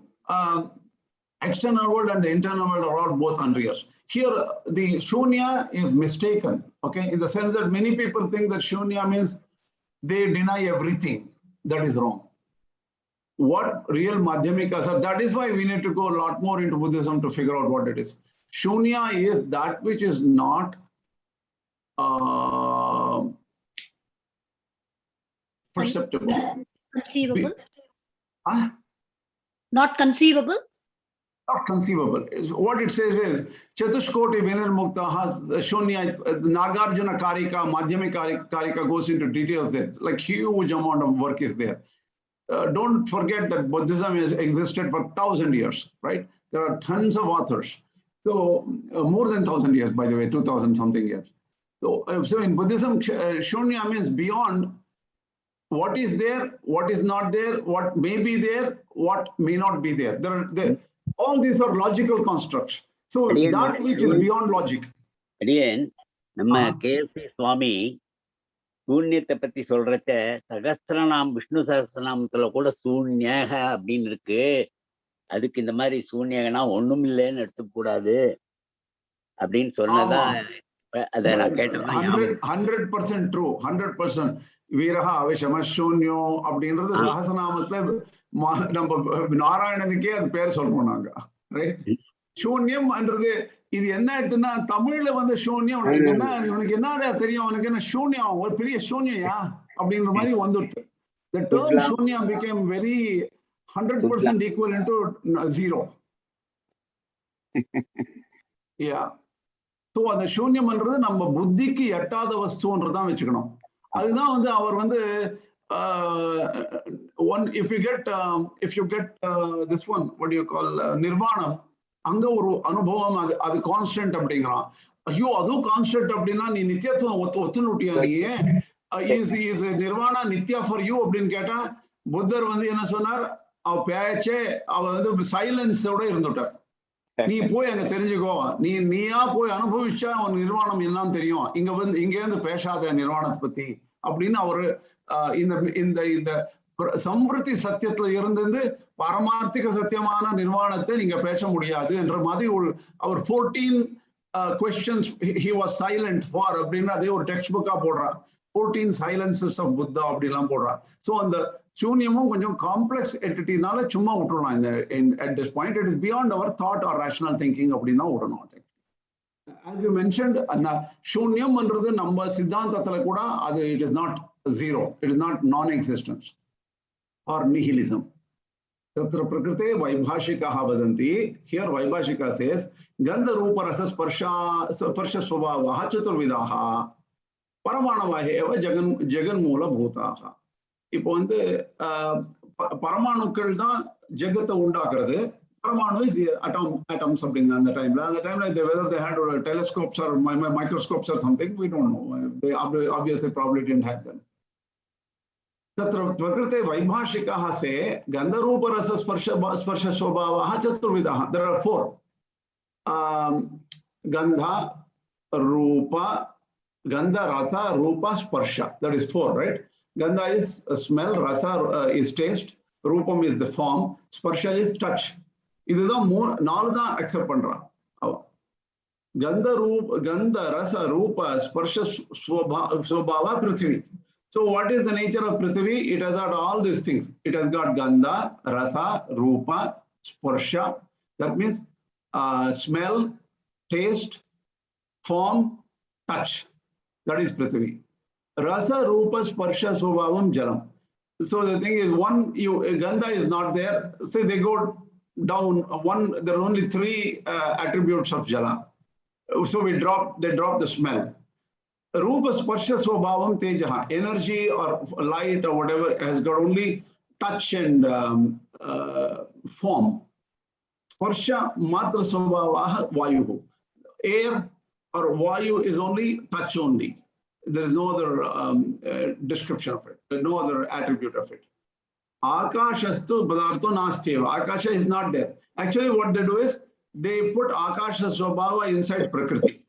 External world and the internal world are all both unreal. Here, the shunya is mistaken, okay, in the sense that many people think that shunya means they deny everything. That is wrong. What real madhyamikas are, that is why we need to go a lot more into Buddhism to figure out what it is. Shunya is that which is not perceptible. Conceivable? Huh? Not conceivable? Not conceivable. What it says is Chatushkoti Vinirmukta Shunya, Nagarjuna Karika, Madhyamika Karika goes into details there. Like huge amount of work is there. Don't forget that Buddhism has existed for 1,000 years, right? There are tons of authors. So more than 1,000 years, by the way, 2,000 something years. So in Buddhism, Shunya means beyond what is there, what is not there, what may be there, what may not be there. All these are logical constructs. So that which is beyond logic. Again, நம்ம கேசி சுவாமி சூன்யத்தை பத்தி சொல்றச்ச சகஸ்திரநாம் விஷ்ணு சகஸ்திரநாமத்துல கூட சூன்யக அப்படின்னு இருக்கு. அதுக்கு இந்த மாதிரி சூன்யகனா ஒண்ணும் இல்லைன்னு எடுத்துக்க கூடாது அப்படின்னு சொன்னதா அதை நான் கேட்டேன். 100% true, 100%. வீரஹா அவிஷம சூன்யோ அப்படின்றது சகசநாமத்துல நம்ம நாராயணனுக்கே அது பேர் சொல்றோம் நாங்க. சூன்யம் என்றது இது என்ன எடுத்துன்னா தமிழ்ல வந்து சூன்யம் இவனுக்கு என்ன தெரியும், அவனுக்கு என்ன சூன்யம், ஒரு பெரிய சூன்யா அப்படின்ற மாதிரி வந்துருது. The term shunya became very 100% equivalent to zero. Yeah. So அந்த சூன்யம்ன்றது நம்ம புத்திக்கு எட்டாத வஸ்துன்றதான் வச்சுக்கணும். அதுதான் வந்து அவர் வந்து if you get this one, what do you call nirvana, அங்க ஒரு அனுபவம், அது கான்ஸ்டன்ட் அப்படிங்கிறான். ஐயோ அதுவும் கான்ஸ்டன்ட் அப்படின்னா நீ நித்தியத்துவம் ஒத்துனுட்டியா நீ is nirvana Nithya for you அப்படின்னு கேட்டா புத்தர் வந்து என்ன சொன்னார், அவ பேச்சே அவ வந்து சைலன்ஸோட இருந்துட்டார். நீ போய் அங்க தெரிஞ்சுக்கோ, நீயா போய் அனுபவிச்சா உன் நிர்வாணம் என்னன்னு தெரியும், இங்க இருந்து பேசாத நிர்வாணத்தை பத்தி அப்படின்னு அவரு இந்த சம்ருத்தி சத்தியத்துல இருந்து பரமார்த்திக சத்தியமான நிர்வாணத்தை நீங்க பேச முடியாது என்ற மாதிரி அவர் 14 questions he was silent for அப்படின்னு அதே ஒரு டெக்ஸ்ட் புக்கா போடுறார். 14 silences of Buddha அப்படிலாம் போடுறார். ஸோ அந்த சூன்யமும் கொஞ்சம் காம்ப்ளெக்ஸ் என்டிட்டினால சும்மா விட்டுறலாம். at this point it is beyond our thought or rational thinking அப்படின்னு தான் விடணும். As you mentioned, சூன்யம்ன்றது நம்ம சித்தாந்தத்துல கூட அது it is not zero, it is not non-existence or nihilism. Tatra prakrite vaibhashikaha vadanti. Here Vaibhashika says gandha rupa rasa sparsha swabhavaha chaturvidaha paramanavahe eva jagan moola bhutaha. இப்போ வந்து பரமாணுக்கள் தான் ஜெகத்தை உண்டாக்குறது. Paramanu is atoms அப்படிங்க அந்த டைம்ல whether they had telescopes or microscopes or something, we don't know. They obviously probably didn't have them. तत्र प्रकृते वैभाषिकाः से गन्धरूप रस स्पर्श स्वभावः चतुर्विधः. There are 4. Gandha, Rupa, Gandha, Rasa, Rupa, Sparsha. That is 4, right? Gandha is smell, Rasa is taste, Rupam is the form, Sparsha is touch. இதுதான் 4 தான் accept பண்றான். Gandha, Rasa, Rupa, Sparsha, Swabhava, Prithvi. So what is the nature of Prithvi? It has got all these things. It has got Gandha, Rasa, Rupa, Sparsha. That means smell, taste, form, touch. That is Prithvi. Rasa, Rupa, Sparsha, Swabhavam, Jalam. So the thing is, Gandha is not there. Say they go down there are only 3 attributes of Jala. So they drop the smell. Rupa, Sparsha, Swabhavam, Tejaha. Energy or light or whatever has got only touch and form. Sparsha, Matra, Swabhavaha, Vayuhu. Air or Vayu is only touch only. There is no other description of it. There is no other attribute of it. Akashastu Badartho Nastyeva. Akasha is not there. Actually, what they do is they put Akasha Swabhava inside Prakriti.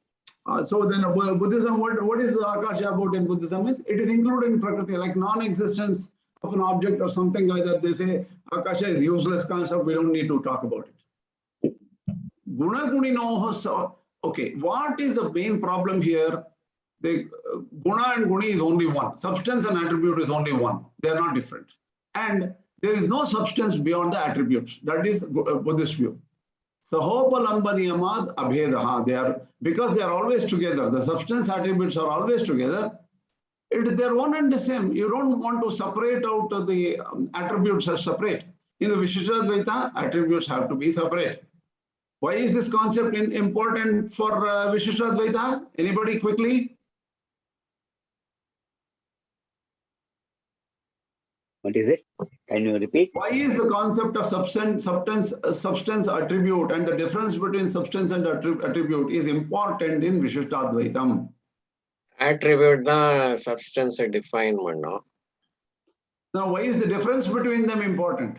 So then Buddhism, what is the Akasha about in Buddhism? It is included in Prakriti, like non-existence of an object or something like that. They say Akasha is useless concept, we don't need to talk about it. Guna Guninoho. Okay, what is the main problem here? The Guna and Guni is only one. Substance and attribute is only one. They are not different. And there is no substance beyond the attributes. That is Buddhist view. Sahopalambaniyamad abhedaha. They are, because they are always together. The substance attributes are always together. They're one and the same. You don't want to separate out the attributes as separate. In the Vishishtadvaita, attributes have to be separate. Why is this concept important for Vishishtadvaita? Anybody quickly? What is it? Can you repeat? Why is the concept of substance attribute and the difference between substance and attribute is important in Vishishtadvaitam? Attribute the substance define manna. Now, why is the difference between them important?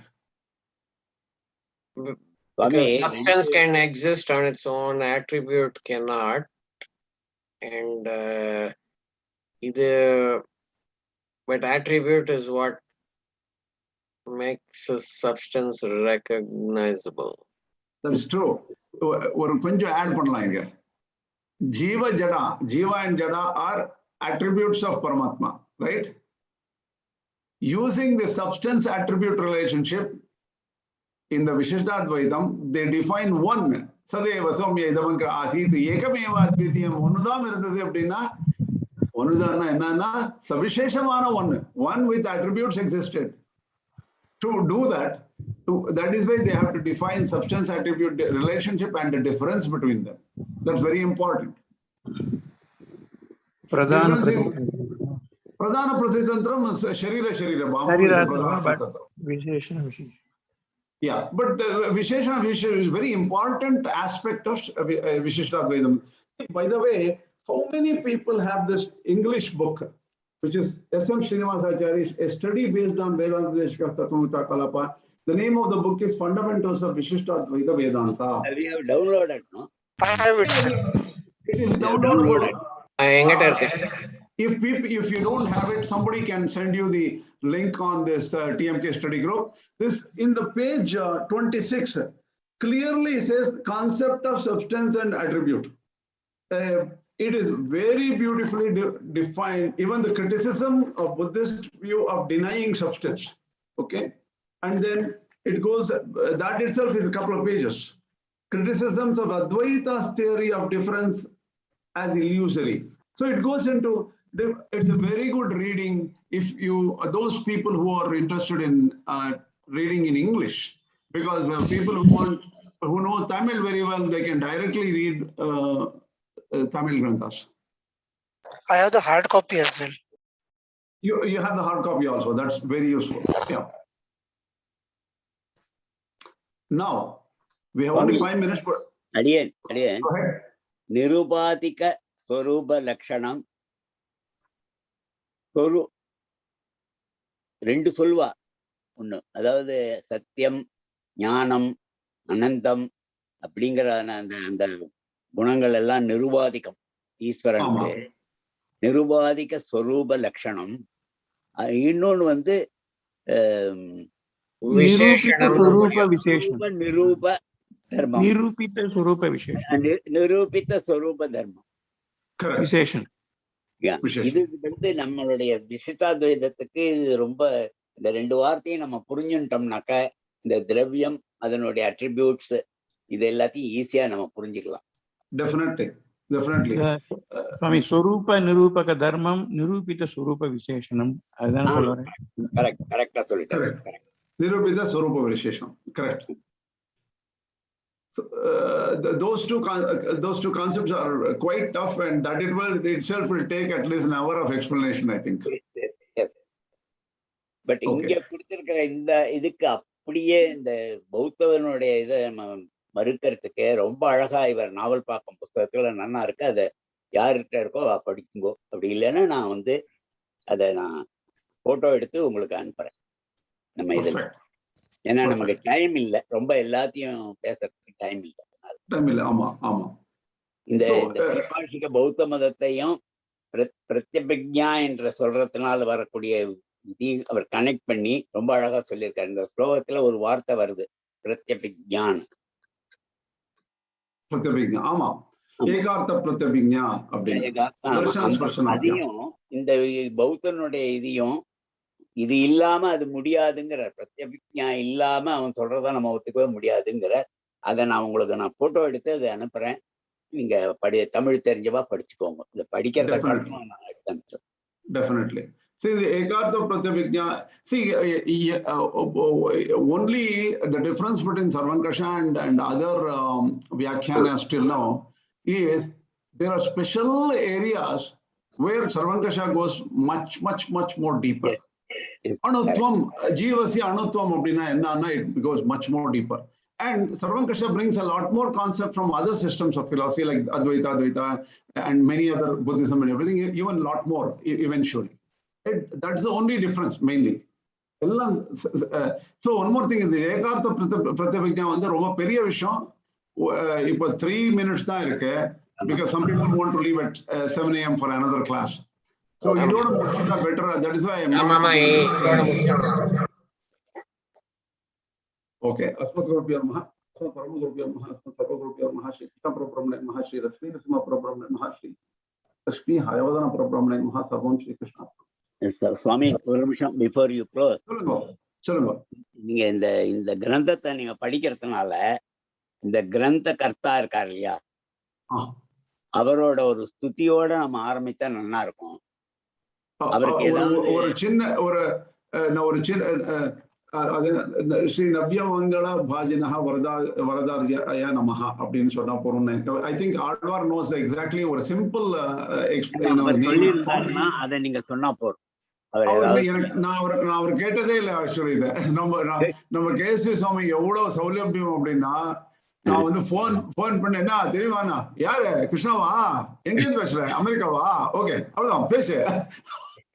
Because substance can exist on its own, attribute cannot. And but attribute is what makes a substance recognizable. That is true. ஒரு கொஞ்சம் add பண்ணலாம் இங்க. Jiva and Jada are attributes of Paramatma, right? Using the substance attribute relationship in the Vishishtadvaitam, they define one. Sadeva Somya Idamanka Asit Ekameva Advitiyam Onudam irundhathu appadina onudana enna savisheshamana one with attributes existed. To do that, that is why they have to define substance attribute relationship and the difference between them. That's very important. Pradhana Pratitantram is Sharira. Bhamu is a Pradhana Pratitantram. Visheshana. Yeah, but Visheshana is a very important aspect of Vishishtadvaitam. By the way, how many people have this English book, which is S.M. Srinivasacharya, a study based on Vedanta Deshika Tattva Kalapa? The name of the book is Fundamentals of Vishishtadvaita Vedanta. We have downloaded, no? I have it, sir. It is downloadable. If you don't have it, somebody can send you the link on this TMK study group. This in the page 26 clearly says concept of substance and attribute. It is very beautifully defined. Even the criticism of Buddhist view of denying substance. Okay, and then it goes. That itself is a couple of pages. Criticisms of Advaita's theory of difference as illusory. So it goes into. It's a very good reading if you those people who are interested in reading in English, because people who know Tamil very well, they can directly read Tamil granthas. I have the hard copy as well. You have the hard copy also. That's very useful. Yeah. Now we have only 5 minutes. But Adiyan. Go ahead. Nirupatika Swarupa Lakshanam. ரெண்டு சொல்வா ஒண்ணு, அதாவது சத்தியம், ஞானம், அனந்தம் அப்படிங்கிற அந்த குணங்கள் எல்லாம் நிருபாதிகம். ஈஸ்வரனுக்கு நிருபாதிக ஸ்வரூப லட்சணம். இன்னொன்னு வந்து நிரூப தர்மம், நிரூபித்த ஸ்வரூப விசேஷம், நிரூபித்த ஸ்வரூப தர்மம் விசேஷம். இது வந்து நம்மளுடைய விசிஷ்டாத்வைதத்துக்கு ரொம்ப இந்த ரெண்டு வார்த்தையும் நம்ம புரிஞ்சுட்டோம்னாக்க இந்த திரவியம், அதனுடைய அட்ரிபியூட்ஸ், இது எல்லாத்தையும் ஈஸியா நம்ம புரிஞ்சுக்கலாம். Definitely. சுவாமி ஸ்வரூப நிரூபக தர்மம், நிரூபித்த ஸ்வரூப விசேஷனம், அதுதான் சொல்றேன். கரெக்டா சொல்லிட்டேன். நிரூபித ஸ்வரூப விசேஷம். Correct. So, those two concepts are quite tough, and that itself will take at least an hour of explanation, I think. Yes. But இங்க கொடுத்திருக்கிற இந்த இதுக்கு அப்படியே இந்த பௌத்தவனுடைய இதை நம்ம மறுக்கிறதுக்கு ரொம்ப அழகா இவர் நாவல் பாக்கம் புஸ்தகத்துல நல்லா இருக்கு. அதை யார்கிட்ட இருக்கோ படிக்குங்கோ. அப்படி இல்லைன்னா நான் வந்து அதை நான் போட்டோ எடுத்து உங்களுக்கு அனுப்புறேன் நம்ம இதுல. ஏன்னா நமக்கு டைம் இல்ல, ரொம்ப எல்லாத்தையும் பேசுறதுக்கு டைம் இல்ல. இந்த பாஷிக பௌத்த மதத்தையும் பிரத்யபிக்ஞா என்ற சொல்றதுனால வரக்கூடிய அவர் கனெக்ட் பண்ணி ரொம்ப அழகா சொல்லியிருக்காரு. இந்த ஸ்லோகத்துல ஒரு வார்த்தை வருது, பிரத்யபிக்ஞான். பிரத்யபிக்ஞா. ஆமா, ஏகார்த்த பிரத்யபிக்ஞா அப்படின்னு. அதையும் இந்த பௌத்தனுடைய இதையும் இது இல்லாம அது முடியாதுங்கிற, பிரத்யபிக்ஞா இல்லாம அவன் சொல்றத நம்ம ஒத்துக்கவே முடியாதுங்கிற. அதை நான் உங்களுக்கு போட்டோ எடுத்து அதை அனுப்புறேன். நீங்க தமிழ் தெரிஞ்சவா படிச்சுக்கோங்க. இதை படிக்கிறத காரணம் நான் எடுத்து அனுப்பிச்சேன். Definitely. See, the Ekartha Pratyabhijna, see, only the difference between Sarvankasha and other Vyakyanas till now is there are special areas where Sarvankasha goes much more deeper. Anutvam, Jivasya Anutvam Abdina Enna, it goes much more deeper. And Sarvankasha brings a lot more concept from other systems of philosophy like Advaita, and many other Buddhism and everything, even a lot more eventually. That's the only difference mainly. So one more thing is the Ekartha Pratyabhijna வந்து ரொம்ப பெரிய விஷயம். இப்போ 3 minutes தான் இருக்கு, because some people want to leave at 7 AM for another class. So இதோட முடிச்சா better. That is why I'm not. Okay. Asmatgurubhyo Maha, Asmatparamaguruभ्यो Maha, Asmatparamaguruभ्यो Maha, Shri Krishna Maha, Shri Lakshmi Narasimha Maha, Shri Lakshmi Hayavadana Parabrahmane Maha, Sarvam Shri Krishna. Yes, sir. Swami, ஒரு நிமிஷம் before you close. சொல்லுங்க. நீங்க இந்த கிரந்தத்தை நீங்க படிக்கிறதுனால இந்த கிரந்த கர்த்தா இருக்காரு இல்லையா, அவரோட ஒரு ஸ்துதியோட நம்ம ஆரம்பித்தா நல்லா இருக்கும். அவருக்கு ஒரு சின்ன ஸ்ரீ நவ்யமங்கள பாஜினஹ வரதார்ய நமஹ அப்படின்னு சொன்னா போறோம். I think Alvar knows exactly ஒரு சிம்பிள் சொல்லியிருந்தாருன்னா அதை நீங்க சொன்னா போறோம். நான் அவர் கேட்டதே இல்லை ஆக்சுவலி. இதை நம்ம கேஎஸ்வி சுவாமி எவ்வளவு சௌலபியம் அப்படின்னா, நான் வந்து போன் பண்ண, என்ன தெரியுமாண்ணா, யாரு கிருஷ்ணாவா, எங்கேருந்து பேசுறேன், அமெரிக்காவா, ஓகே அவ்வளவுதான் பேசு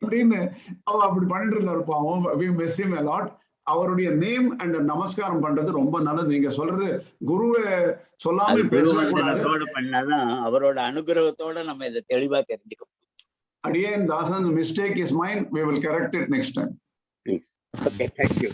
அப்படின்னு அவ அப்படி பண்ணிட்டு இருந்தாரு. அவருடைய நேம் அண்ட் நமஸ்காரம் பண்றது ரொம்ப நல்லது. நீங்க சொல்றது குருவை சொல்லாம பேசக்கூடாது, பண்ணாதான் அவரோட அனுகிரகத்தோட நம்ம இதை தெளிவா தெரிஞ்சுக்கணும். Again, Dasan's mistake is mine. We will correct it next time. Please. Okay, thank you.